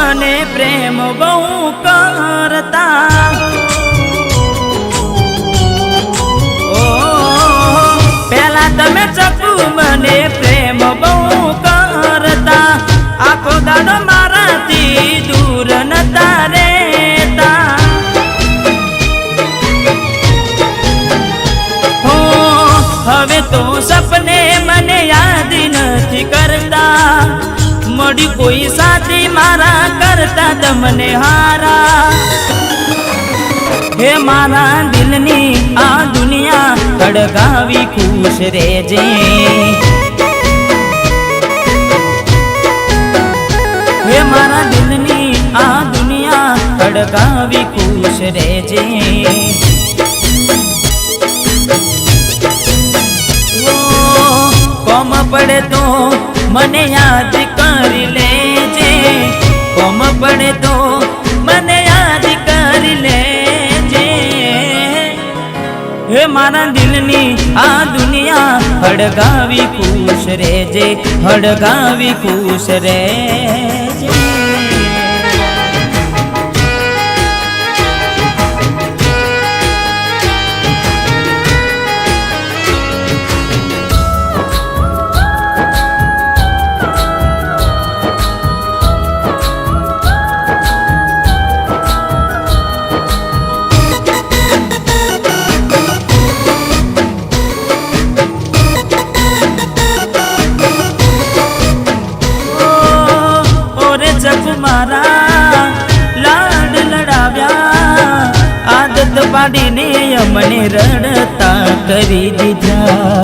મને પ્રેમ બહુ કરતા, ઓ પેલા તમે ચકુ મને પ્રેમ બહુ કરતા, આખો દાડો મારાથી દૂર નતા રહેતા. હવે તો સપને મને યાદ નથી કરતા, મળી કોઈ સાથી મારા કરતા તમને હારા. હે મારા દિલની આ દુનિયા હળગાવી ખુશ રહેજે, હે મારા દિલની આ દુનિયા હળગાવી ખુશ રહેજે. કોમ પડે તો મને યાદ કરી લેજે, કોમ પડે તો મને યાદ કરી લેજે. હે મારા દિલની આ દુનિયા હળગાવી ખુશ રહેજે, હળગાવી ખુશ રહેજે. મારા લાડ લડાવ્યા, આદત પાડીને મને રડતા કરી દીધા.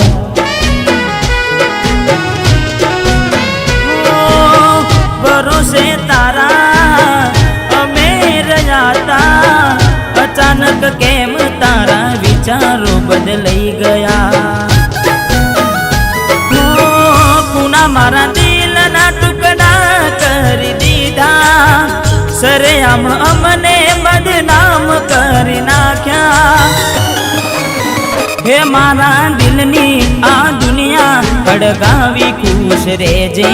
ભરોસે તારા અમે રહ્યા, અચાનક કેમ તારા વિચારો બદલાઈ ગયા. પુના મારા દિલના ટુકડા કરી દીધા, સરેઆમ અમને બદનામ કરી નાખ્યા. હે મારા દિલની આ દુનિયા હળગાવી ખુશ રહેજે,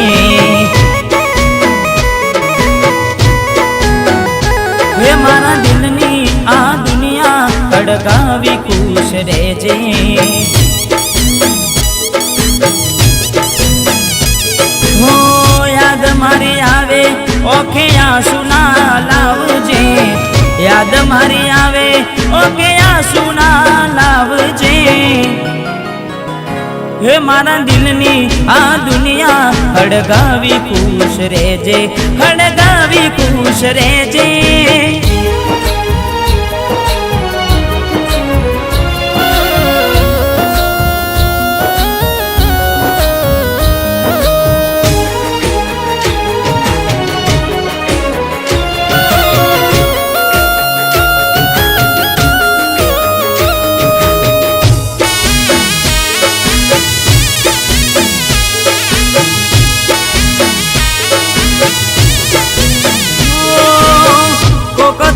હે મારા દિલની આ દુનિયા હળગાવી ખુશ રહેજે. હો યાદ મારી આવે ઓખે આંસુ ના લાવજે, યાદ મારી આવે ઓખે આંસુ ના લાવજે. હે મારા દિલની આ દુનિયા હળગાવી ખુશ રહેજે, હળગાવી ખુશ રહેજે.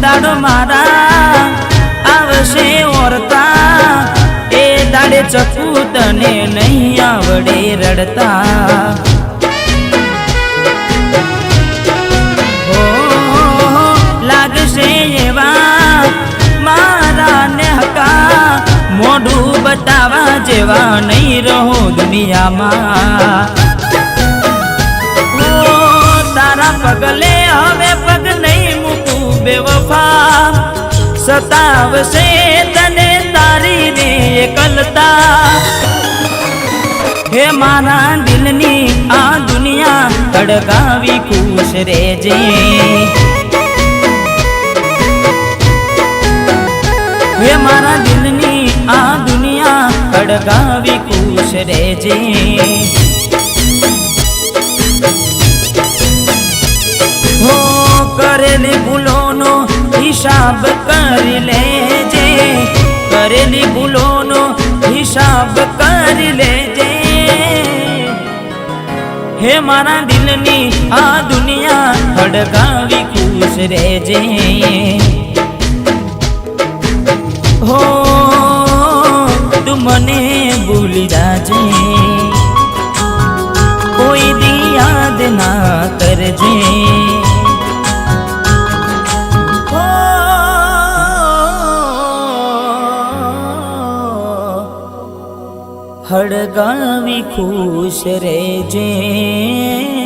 દાડો મારા આવશે ઓરતા, એ દાડે ચકુ તને નહીં આવડે રડતા. લાગશે એવા મારા ને હકા, મોઢું બતાવા જેવા નહીં રહો દુનિયામાં. તારા પગલે હવે પગ નહીં મૂકું બેવફા, સતાવશે તને તારી રે એકલતા. હે મારા દિલની આ દુનિયા હળગાવી ખુશ રહેજે, હે મારા દિલની આ દુનિયા હળગાવી ખુશ રહેજે. હો કરેલી ભૂલોનો હિસાબ કરી લેજે, કરેલી ભૂલોનો હિસાબ કરી લેજે. હે મારા દિલની આ દુનિયા હળગાવી ખુશ રહેજે. હો તું મને ભૂલી જાજે, કોઈ દી યાદ ના કરજે. હળગાવી ખુશ રહેજે.